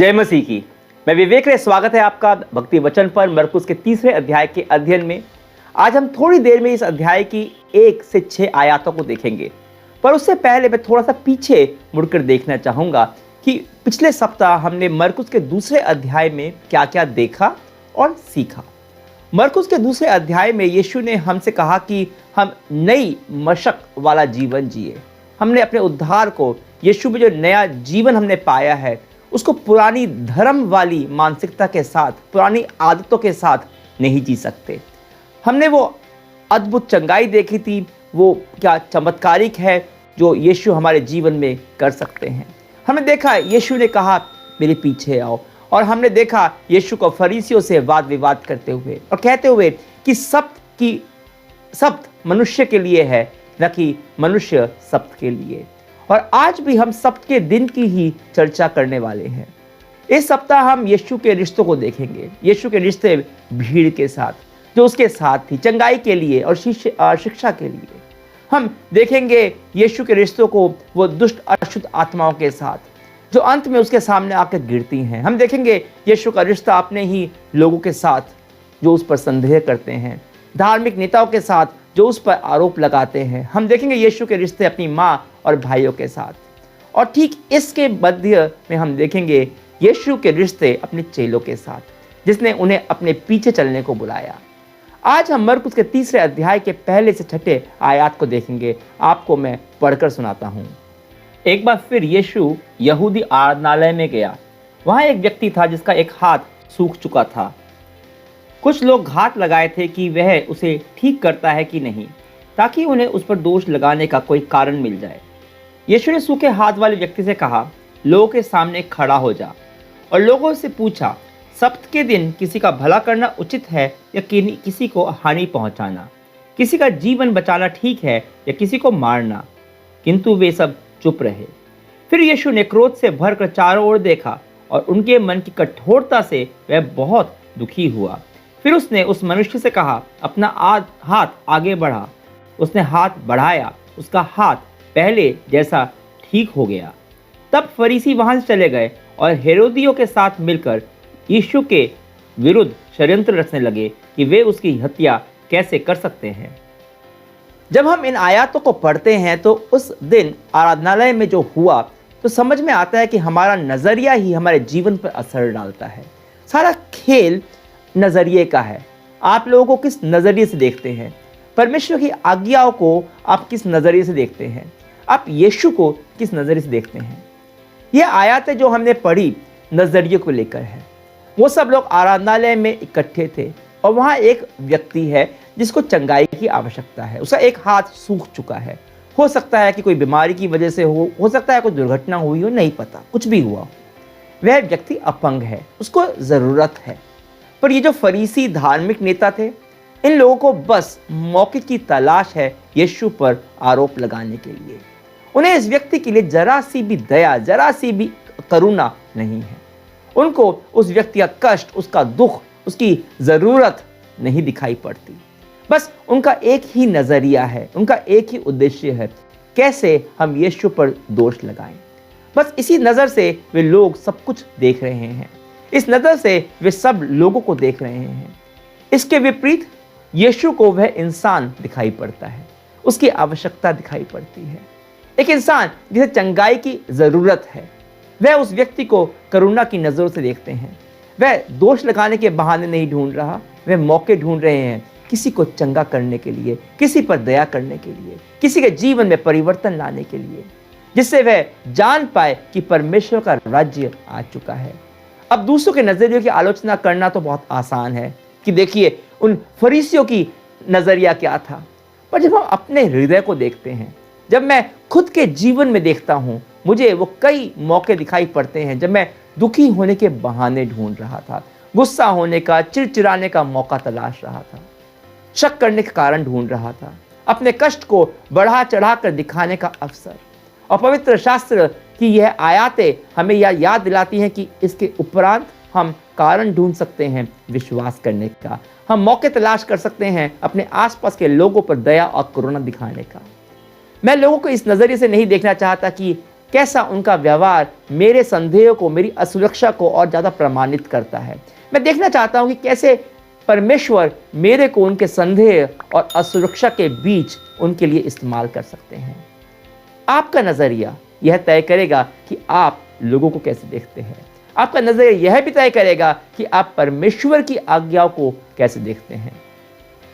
जय मसीह की। मैं विवेक रे, स्वागत है आपका भक्ति वचन पर मरकुस के तीसरे अध्याय के अध्ययन में। आज हम थोड़ी देर में इस अध्याय की 1 से 6 आयतों को देखेंगे, पर उससे पहले मैं थोड़ा सा पीछे मुड़कर देखना चाहूँगा कि पिछले सप्ताह हमने मरकुस के दूसरे अध्याय में क्या क्या देखा और सीखा। मरकुस के दूसरे अध्याय में यीशु ने हमसे कहा कि हम नई मशक वाला जीवन जिए। हमने अपने उद्धार को, यीशु में जो नया जीवन हमने पाया है, उसको पुरानी धर्म वाली मानसिकता के साथ, पुरानी आदतों के साथ नहीं जी सकते। हमने वो अद्भुत चंगाई देखी थी, वो क्या चमत्कारिक है जो यीशु हमारे जीवन में कर सकते हैं। हमने देखा यीशु ने कहा मेरे पीछे आओ, और हमने देखा यीशु को फरीसियों से वाद विवाद करते हुए और कहते हुए कि सब्त मनुष्य के लिए है, न कि मनुष्य सब्त के लिए। और आज भी हम सब्त के दिन की ही चर्चा करने वाले हैं। इस सप्ताह हम यीशु के रिश्तों को देखेंगे, यीशु के रिश्ते भीड़ के साथ जो उसके साथ थी, चंगाई के लिए और शिक्षा के लिए। हम देखेंगे यीशु के रिश्तों को वो दुष्ट अशुद्ध आत्माओं के साथ जो अंत में उसके सामने आकर गिरती हैं। हम देखेंगे यीशु का रिश्ता अपने ही लोगों के साथ जो उस पर संदेह करते हैं, धार्मिक नेताओं के साथ जो उस पर आरोप लगाते हैं। हम देखेंगे यीशु के रिश्ते अपनी माँ और भाइयों के साथ, और ठीक इसके मध्य में हम देखेंगे यीशु के रिश्ते अपने चेलों के साथ, जिसने उन्हें अपने पीछे चलने को बुलाया। आज हम मरकुस के तीसरे अध्याय के पहले से 6 आयत को देखेंगे। आपको मैं पढ़कर सुनाता हूँ। एक बार फिर यीशु यहूदी आराधनालय में गया। वहाँ एक व्यक्ति था जिसका एक हाथ सूख चुका था। कुछ लोग घात लगाए थे कि वह उसे ठीक करता है कि नहीं, ताकि उन्हें उस पर दोष लगाने का कोई कारण मिल जाए। यीशु ने सूखे हाथ वाले व्यक्ति से कहा, लोगों के सामने खड़ा हो जा, और लोगों से पूछा, सब्त के दिन किसी का भला करना उचित है या किसी को हानि पहुंचाना, किसी का जीवन बचाना ठीक है या किसी को मारना? किंतु वे सब चुप रहे। फिर यीशु ने क्रोध से भरकर चारों ओर देखा, और उनके मन की कठोरता से वह बहुत दुखी हुआ। फिर उसने उस मनुष्य से कहा, अपना हाथ आगे बढ़ा। उसने हाथ बढ़ाया, उसका हाथ पहले जैसा ठीक हो गया। तब फरीसी वहां से चले गए और हेरोदियों के साथ मिलकर यीशु के विरुद्ध षड्यंत्र रचने लगे कि वे उसकी हत्या कैसे कर सकते हैं। जब हम इन आयतों को पढ़ते हैं तो उस दिन आराधनालय में जो हुआ तो समझ में आता है कि हमारा नजरिया ही हमारे जीवन पर असर डालता है। सारा खेल नजरिए का है। आप लोगों को किस नजरिए से देखते हैं? परमेश्वर की आज्ञाओं को आप किस नजरिए से देखते हैं? आप यीशु को किस नजरिए से देखते हैं? यह आयतें जो हमने पढ़ी नजरिए को लेकर है। वो सब लोग आराधनालय में इकट्ठे थे, और वहाँ एक व्यक्ति है जिसको चंगाई की आवश्यकता है। उसका एक हाथ सूख चुका है। हो सकता है कि कोई बीमारी की वजह से हो सकता है कोई दुर्घटना हुई हो, नहीं पता, कुछ भी हुआ। वह व्यक्ति अपंग है, उसको ज़रूरत है। पर ये जो फरीसी धार्मिक नेता थे, इन लोगों को बस मौके की तलाश है यीशु पर आरोप लगाने के लिए। उन्हें इस व्यक्ति के लिए जरा सी भी दया, जरा सी भी करुणा नहीं है। उनको उस व्यक्ति का कष्ट, उसका दुख, उसकी ज़रूरत नहीं दिखाई पड़ती। बस उनका एक ही नज़रिया है, उनका एक ही उद्देश्य है, कैसे हम यीशु पर दोष लगाएं। बस इसी नज़र से वे लोग सब कुछ देख रहे हैं। इस नज़र से वे सब लोगों को देख रहे हैं। इसके विपरीत यीशु को वह इंसान दिखाई पड़ता है, उसकी आवश्यकता दिखाई पड़ती है। एक इंसान जिसे चंगाई की ज़रूरत है, वह उस व्यक्ति को करुणा की नज़रों से देखते हैं। वह दोष लगाने के बहाने नहीं ढूंढ रहा, वह मौके ढूंढ रहे हैं किसी को चंगा करने के लिए, किसी पर दया करने के लिए, किसी के जीवन में परिवर्तन लाने के लिए, जिससे वह जान पाए कि परमेश्वर का राज्य आ चुका है। अब दूसरों के नज़रियों की आलोचना करना तो बहुत आसान है कि देखिए उन फरीसियों की नज़रिया क्या था, पर जब हम अपने हृदय को देखते हैं, जब मैं खुद के जीवन में देखता हूँ, मुझे वो कई मौके दिखाई पड़ते हैं जब मैं दुखी होने के बहाने ढूंढ रहा था, गुस्सा होने का, चिड़चिड़ाने का मौका तलाश रहा था, शक करने का कारण ढूंढ रहा था, अपने कष्ट को बढ़ा चढ़ा कर दिखाने का अवसर। और पवित्र शास्त्र की यह आयतें हमें यह याद दिलाती हैं कि इसके उपरांत हम कारण ढूंढ सकते हैं विश्वास करने का। हम मौके तलाश कर सकते हैं अपने आसपास के लोगों पर दया और करुणा दिखाने का। मैं लोगों को इस नज़रिए से नहीं देखना चाहता कि कैसा उनका व्यवहार मेरे संदेह को, मेरी असुरक्षा को और ज़्यादा प्रमाणित करता है। मैं देखना चाहता हूँ कि कैसे परमेश्वर मेरे को उनके संदेह और असुरक्षा के बीच उनके लिए इस्तेमाल कर सकते हैं। आपका नज़रिया यह तय करेगा कि आप लोगों को कैसे देखते हैं। आपका नज़रिया यह भी तय करेगा कि आप परमेश्वर की आज्ञाओं को कैसे देखते हैं।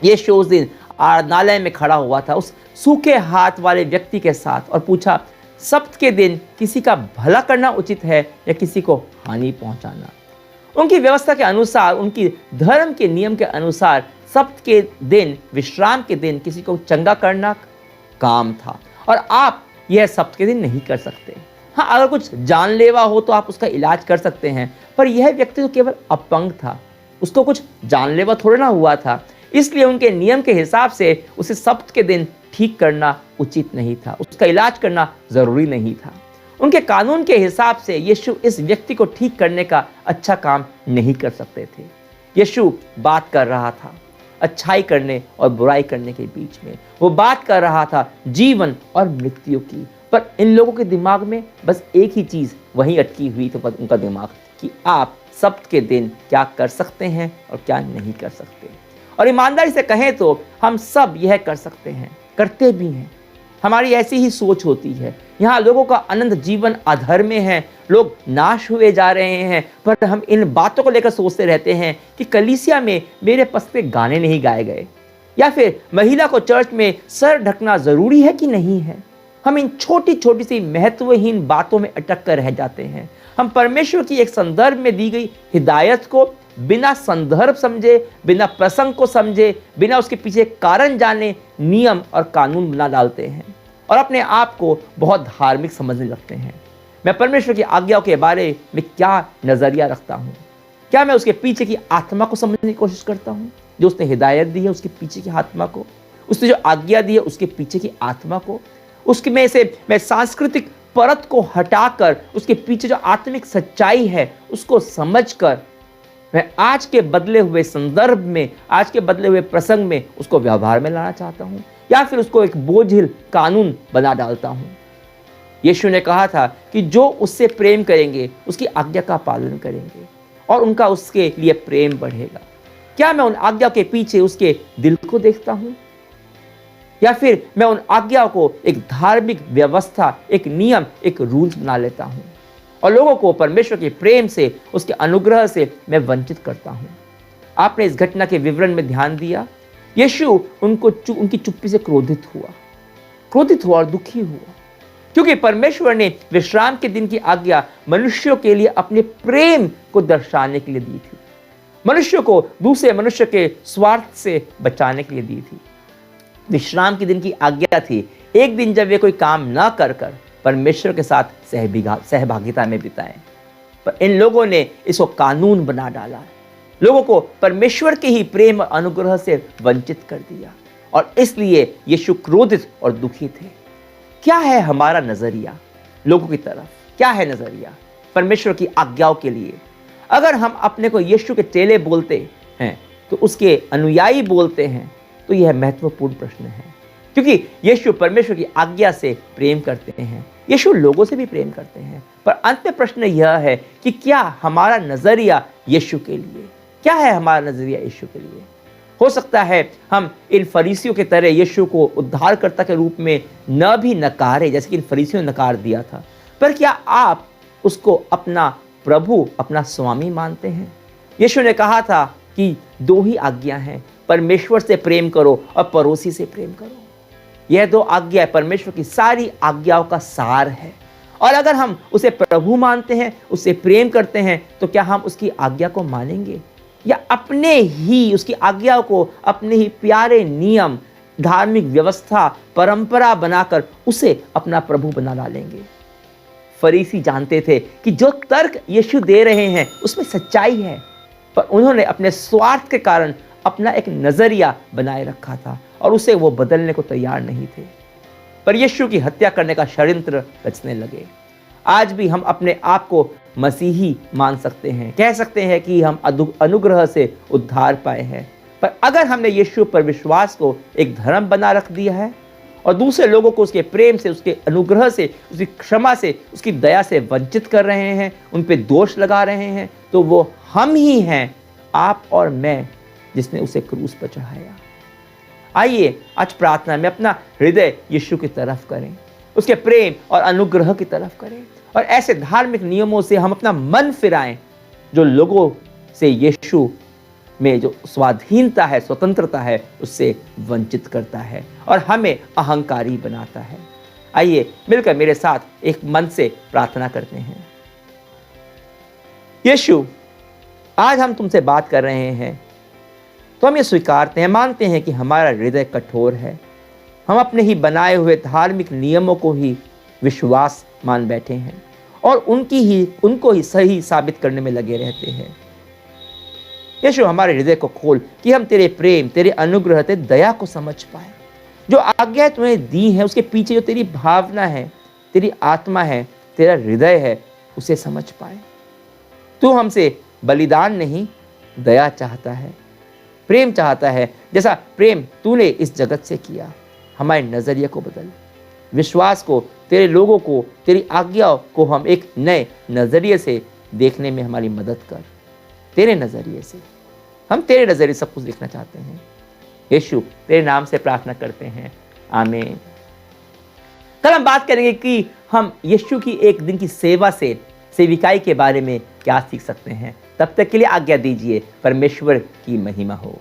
यीशु उस दिन आराधनालय में खड़ा हुआ था उस सूखे हाथ वाले व्यक्ति के साथ और पूछा, सब्त के दिन किसी का भला करना उचित है या किसी को हानि पहुंचाना? उनकी व्यवस्था के अनुसार, उनकी धर्म के नियम के अनुसार सब्त के दिन, विश्राम के दिन किसी को चंगा करना काम था और आप यह सब्त के दिन नहीं कर सकते। हाँ, अगर कुछ जानलेवा हो तो आप उसका इलाज कर सकते हैं, पर यह व्यक्ति तो केवल अपंग था, उसको कुछ जानलेवा थोड़ा ना हुआ था, इसलिए उनके नियम के हिसाब से उसे सब्त के दिन ठीक करना उचित नहीं था, उसका इलाज करना जरूरी नहीं था। उनके कानून के हिसाब से यीशु इस व्यक्ति को ठीक करने का अच्छा काम नहीं कर सकते थे। यीशु बात कर रहा था अच्छाई करने और बुराई करने के बीच में। वो बात कर रहा था जीवन और मृत्यु की, पर इन लोगों के दिमाग में बस एक ही चीज़ वहीं अटकी हुई थी, उनका दिमाग, कि आप सब्त के दिन क्या कर सकते हैं और क्या नहीं कर सकते। और ईमानदारी से कहें तो हम सब यह कर सकते हैं, करते भी हैं। हमारी ऐसी ही सोच होती है। यहाँ लोगों का अनंत जीवन अधर्म में है, लोग नाश हुए जा रहे हैं, पर हम इन बातों को लेकर सोचते रहते हैं कि कलीसिया में मेरे पस पे गाने नहीं गाए गए, या फिर महिला को चर्च में सर ढकना ज़रूरी है कि नहीं है। हम इन छोटी छोटी सी महत्वहीन बातों में अटक कर रह जाते हैं। हम परमेश्वर की एक संदर्भ में दी गई हिदायत को बिना संदर्भ समझे, बिना प्रसंग को समझे, बिना उसके पीछे कारण जाने नियम और कानून बना डालते हैं और अपने आप को बहुत धार्मिक समझने लगते हैं। मैं परमेश्वर की आज्ञाओं के बारे में क्या नज़रिया रखता हूँ? क्या मैं उसके पीछे की आत्मा को समझने की कोशिश करता हूँ, जो उसने हिदायत दी है उसके पीछे की आत्मा को, उसने जो आज्ञा दी है उसके पीछे की आत्मा को, उसके में से मैं सांस्कृतिक परत को हटाकर उसके पीछे जो आत्मिक सच्चाई है उसको समझकर मैं आज के बदले हुए संदर्भ में, आज के बदले हुए प्रसंग में उसको व्यवहार में लाना चाहता हूँ, या फिर उसको एक बोझिल कानून बना डालता हूँ। यीशु ने कहा था कि जो उससे प्रेम करेंगे उसकी आज्ञा का पालन करेंगे और उनका उसके लिए प्रेम बढ़ेगा। क्या मैं उन आज्ञा के पीछे उसके दिल को देखता हूँ, या फिर मैं उन आज्ञाओं को एक धार्मिक व्यवस्था, एक नियम, एक रूल्स बना लेता हूँ और लोगों को परमेश्वर के प्रेम से, उसके अनुग्रह से मैं वंचित करता हूँ? आपने इस घटना के विवरण में ध्यान दिया। यीशु उनकी चुप्पी से क्रोधित हुआ और दुखी हुआ, क्योंकि परमेश्वर ने विश्राम के दिन की आज्ञा मनुष्यों के लिए अपने प्रेम को दर्शाने के लिए दी थी, मनुष्य को दूसरे मनुष्य के स्वार्थ से बचाने के लिए दी थी। विश्राम के दिन की आज्ञा थी एक दिन जब वे कोई काम ना कर परमेश्वर के साथ सहभागिता में बिताएं, पर इन लोगों ने इसको कानून बना डाला, लोगों को परमेश्वर के ही प्रेम और अनुग्रह से वंचित कर दिया और इसलिए यीशु क्रोधित और दुखी थे। क्या है हमारा नजरिया लोगों की तरफ? क्या है नजरिया परमेश्वर की आज्ञाओं के लिए? अगर हम अपने को यीशु के चेले बोलते हैं तो उसके अनुयायी बोलते हैं, तो यह महत्वपूर्ण प्रश्न है, क्योंकि यीशु परमेश्वर की आज्ञा से प्रेम करते हैं, यीशु लोगों से भी प्रेम करते हैं। पर अंत में प्रश्न यह है कि क्या हमारा नजरिया यीशु के लिए, क्या है हमारा नजरिया यीशु के लिए? हो सकता है हम इन फरीसियों के तरह यीशु को उद्धारकर्ता के रूप में न भी नकारे, जैसे कि इन फरीसियों ने नकार दिया था, पर क्या आप उसको अपना प्रभु, अपना स्वामी मानते हैं? यीशु ने कहा था कि दो ही आज्ञा हैं, परमेश्वर से प्रेम करो और पड़ोसी से प्रेम करो। यह दो आज्ञा परमेश्वर की सारी आज्ञाओं का सार है, और अगर हम उसे प्रभु मानते हैं, उससे प्रेम करते हैं, तो क्या हम उसकी आज्ञा को मानेंगे या अपने ही उसकी आज्ञाओं को अपने ही प्यारे नियम, धार्मिक व्यवस्था, परंपरा बनाकर उसे अपना प्रभु बना डालेंगे? फरीसी जानते थे कि जो तर्क यीशु दे रहे हैं उसमें सच्चाई है, पर उन्होंने अपने स्वार्थ के कारण अपना एक नजरिया बनाए रखा था और उसे वो बदलने को तैयार नहीं थे, पर यीशु की हत्या करने का षड्यंत्र रचने लगे। आज भी हम अपने आप को मसीही मान सकते हैं, कह सकते हैं कि हम अनुग्रह से उद्धार पाए हैं, पर अगर हमने यीशु पर विश्वास को एक धर्म बना रख दिया है और दूसरे लोगों को उसके प्रेम से, उसके अनुग्रह से, उसकी क्षमा से, उसकी दया से वंचित कर रहे हैं, उन पे दोष लगा रहे हैं, तो वो हम ही हैं, आप और मैं, जिसने उसे क्रूस पर चढ़ाया। आइए आज प्रार्थना में अपना हृदय यीशु की तरफ करें, उसके प्रेम और अनुग्रह की तरफ करें, और ऐसे धार्मिक नियमों से हम अपना मन फिराएं जो लोगों से यीशु में जो स्वाधीनता है, स्वतंत्रता है, उससे वंचित करता है और हमें अहंकारी बनाता है। आइए मिलकर मेरे साथ एक मन से प्रार्थना करते हैं। यीशु, आज हम तुमसे बात कर रहे हैं तो हम ये स्वीकारते हैं, मानते हैं कि हमारा हृदय कठोर है। हम अपने ही बनाए हुए धार्मिक नियमों को ही विश्वास मान बैठे हैं और उनको ही सही साबित करने में लगे रहते हैं। यीशु, हमारे हृदय को खोल कि हम तेरे प्रेम, तेरे अनुग्रह, तेरे दया को समझ पाए। जो आज्ञा तुम्हें दी है उसके पीछे जो तेरी भावना है, तेरी आत्मा है, तेरा हृदय है, उसे समझ पाए। तू हमसे बलिदान नहीं, दया चाहता है, प्रेम चाहता है। जैसा प्रेम तूने इस जगत से किया, हमारे नजरिए को बदल, विश्वास को, तेरे लोगों को, तेरी आज्ञाओं को हम एक नए नजरिए से देखने में हमारी मदद कर। तेरे नजरिए से, हम तेरे नजरिए सब कुछ देखना चाहते हैं। यीशु, तेरे नाम से प्रार्थना करते हैं, आमीन। कल हम बात करेंगे कि हम यीशु की एक दिन की सेवा से, सेविकाई के बारे में क्या सीख सकते हैं। तब तक के लिए आज्ञा दीजिए। परमेश्वर की महिमा हो।